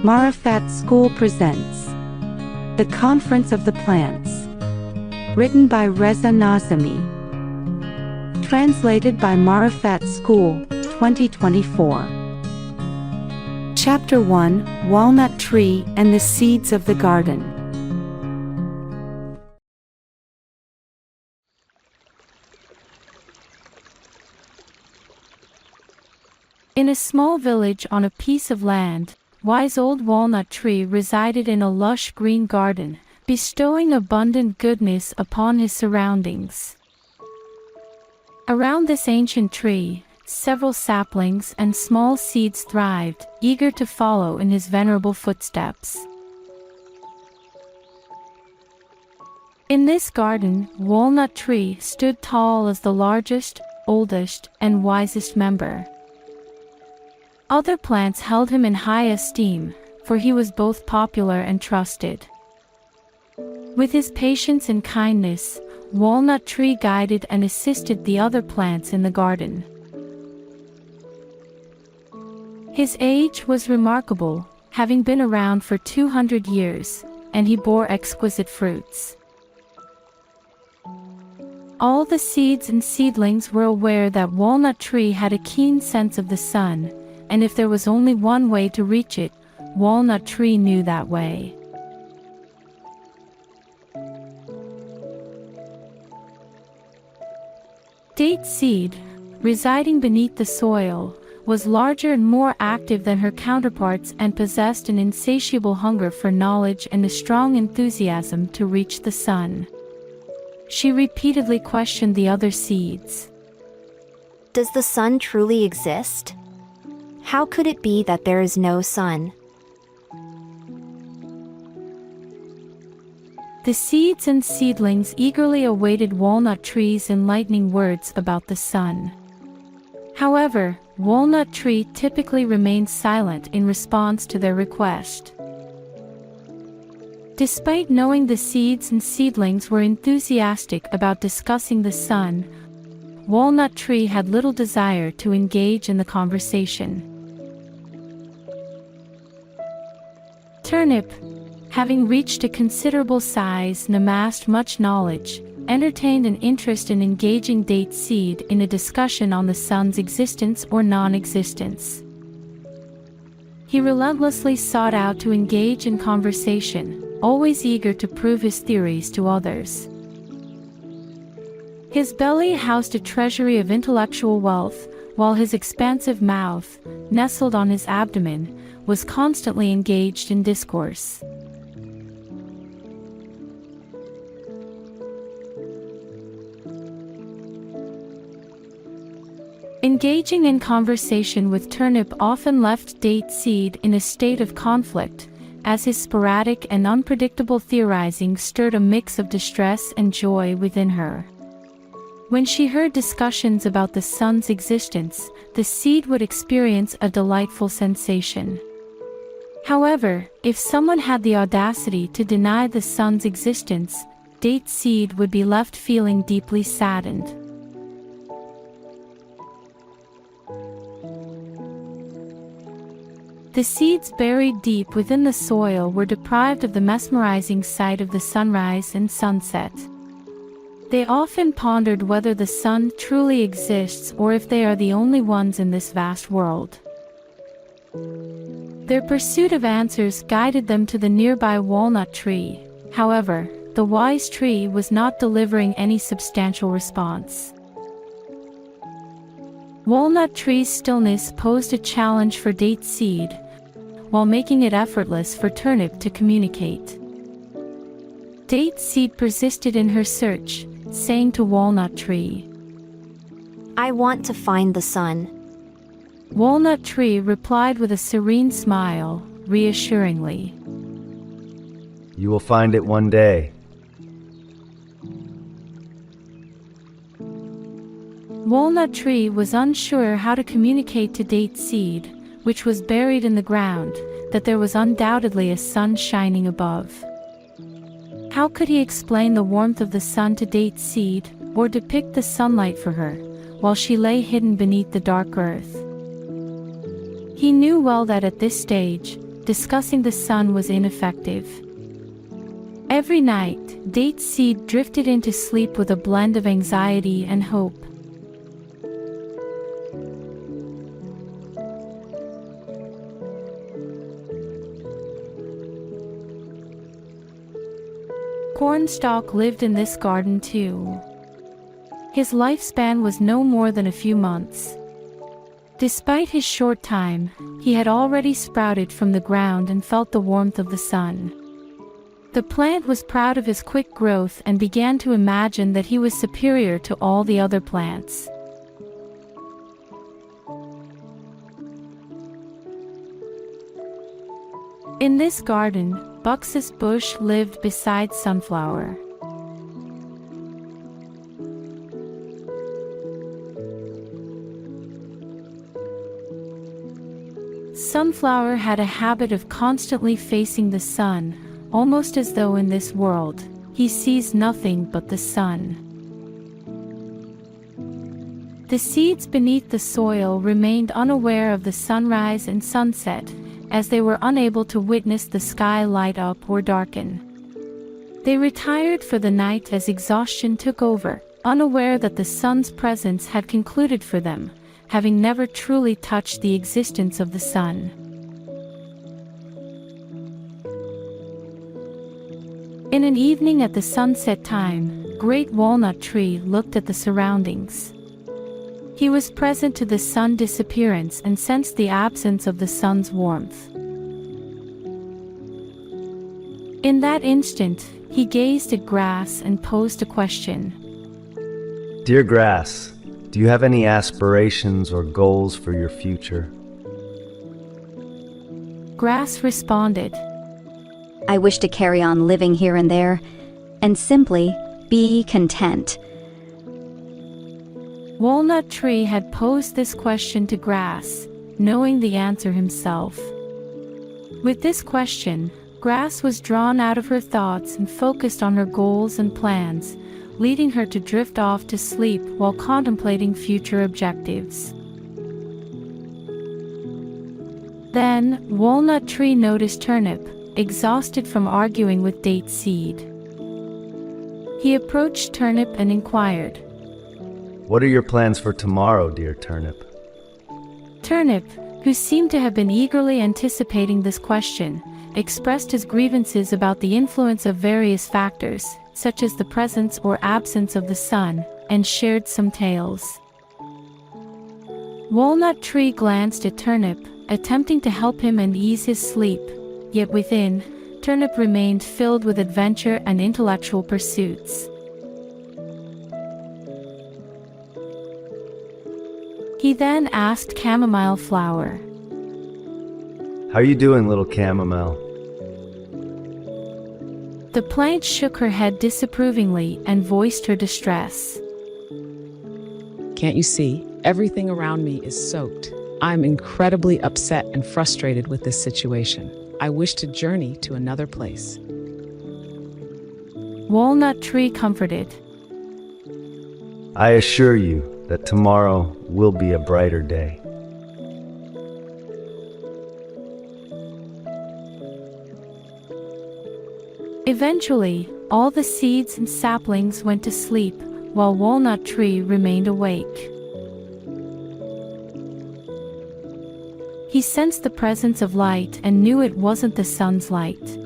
Marifat School presents The Conference of the Plants, written by Reza Nazemi, translated by Marifat School, 2024. Chapter 1: Walnut Tree and the Seeds of the Garden. In a small village on a piece of land, wise old Walnut Tree resided in a lush green garden, bestowing abundant goodness upon his surroundings. Around this ancient tree, several saplings and small seeds thrived, eager to follow in his venerable footsteps. In this garden, Walnut Tree stood tall as the largest, oldest, and wisest member. Other plants held him in high esteem, for he was both popular and trusted. With his patience and kindness, Walnut Tree guided and assisted the other plants in the garden. His age was remarkable, having been around for 200 years, and he bore exquisite fruits. All the seeds and seedlings were aware that Walnut Tree had a keen sense of the sun, and if there was only one way to reach it, Walnut Tree knew that way. Date Seed, residing beneath the soil, was larger and more active than her counterparts and possessed an insatiable hunger for knowledge and a strong enthusiasm to reach the sun. She repeatedly questioned the other seeds. Does the sun truly exist? How could it be that there is no sun? The seeds and seedlings eagerly awaited Walnut Tree's enlightening words about the sun. However, Walnut Tree typically remained silent in response to their request. Despite knowing the seeds and seedlings were enthusiastic about discussing the sun, Walnut Tree had little desire to engage in the conversation. Turnip, having reached a considerable size and amassed much knowledge, entertained an interest in engaging Date Seed in a discussion on the sun's existence or non-existence. He relentlessly sought out to engage in conversation, always eager to prove his theories to others. His belly housed a treasury of intellectual wealth, while his expansive mouth, nestled on his abdomen, was constantly engaged in discourse. Engaging in conversation with Turnip often left Date Seed in a state of conflict, as his sporadic and unpredictable theorizing stirred a mix of distress and joy within her. When she heard discussions about the sun's existence, the seed would experience a delightful sensation. However, if someone had the audacity to deny the sun's existence, Date Seed would be left feeling deeply saddened. The seeds buried deep within the soil were deprived of the mesmerizing sight of the sunrise and sunset. They often pondered whether the sun truly exists or if they are the only ones in this vast world. Their pursuit of answers guided them to the nearby Walnut Tree. However, the wise tree was not delivering any substantial response. Walnut Tree's stillness posed a challenge for Date Seed, while making it effortless for Turnip to communicate. Date Seed persisted in her search, saying to Walnut Tree, I want to find the sun. Walnut Tree replied with a serene smile, reassuringly. You will find it one day. Walnut Tree was unsure how to communicate to Date Seed, which was buried in the ground, that there was undoubtedly a sun shining above. How could he explain the warmth of the sun to Date Seed, or depict the sunlight for her, while she lay hidden beneath the dark earth? He knew well that at this stage, discussing the sun was ineffective. Every night, Date Seed drifted into sleep with a blend of anxiety and hope. Cornstalk lived in this garden too. His lifespan was no more than a few months. Despite his short time, he had already sprouted from the ground and felt the warmth of the sun. The plant was proud of his quick growth and began to imagine that he was superior to all the other plants. In this garden, Buxus bush lived beside Sunflower. Sunflower had a habit of constantly facing the sun, almost as though in this world, he sees nothing but the sun. The seeds beneath the soil remained unaware of the sunrise and sunset, as they were unable to witness the sky light up or darken. They retired for the night as exhaustion took over, unaware that the sun's presence had concluded for them, having never truly touched the existence of the sun. In an evening at the sunset time, Great Walnut Tree looked at the surroundings. He was present to the sun disappearance and sensed the absence of the sun's warmth. In that instant, he gazed at grass and posed a question. Dear grass, do you have any aspirations or goals for your future? Grass responded, I wish to carry on living here and there, and simply be content. Walnut Tree had posed this question to Grass, knowing the answer himself. With this question, Grass was drawn out of her thoughts and focused on her goals and plans, leading her to drift off to sleep while contemplating future objectives. Then, Walnut Tree noticed Turnip, exhausted from arguing with Date Seed. He approached Turnip and inquired, What are your plans for tomorrow, dear Turnip? Turnip, who seemed to have been eagerly anticipating this question, expressed his grievances about the influence of various factors, such as the presence or absence of the sun, and shared some tales. Walnut Tree glanced at Turnip, attempting to help him and ease his sleep, yet within, Turnip remained filled with adventure and intellectual pursuits. He then asked Chamomile Flower, How you doing, little chamomile? The plant shook her head disapprovingly and voiced her distress. Can't you see? Everything around me is soaked. I'm incredibly upset and frustrated with this situation. I wish to journey to another place. Walnut Tree comforted, I assure you that tomorrow will be a brighter day. Eventually, all the seeds and saplings went to sleep, while Walnut Tree remained awake. He sensed the presence of light and knew it wasn't the sun's light.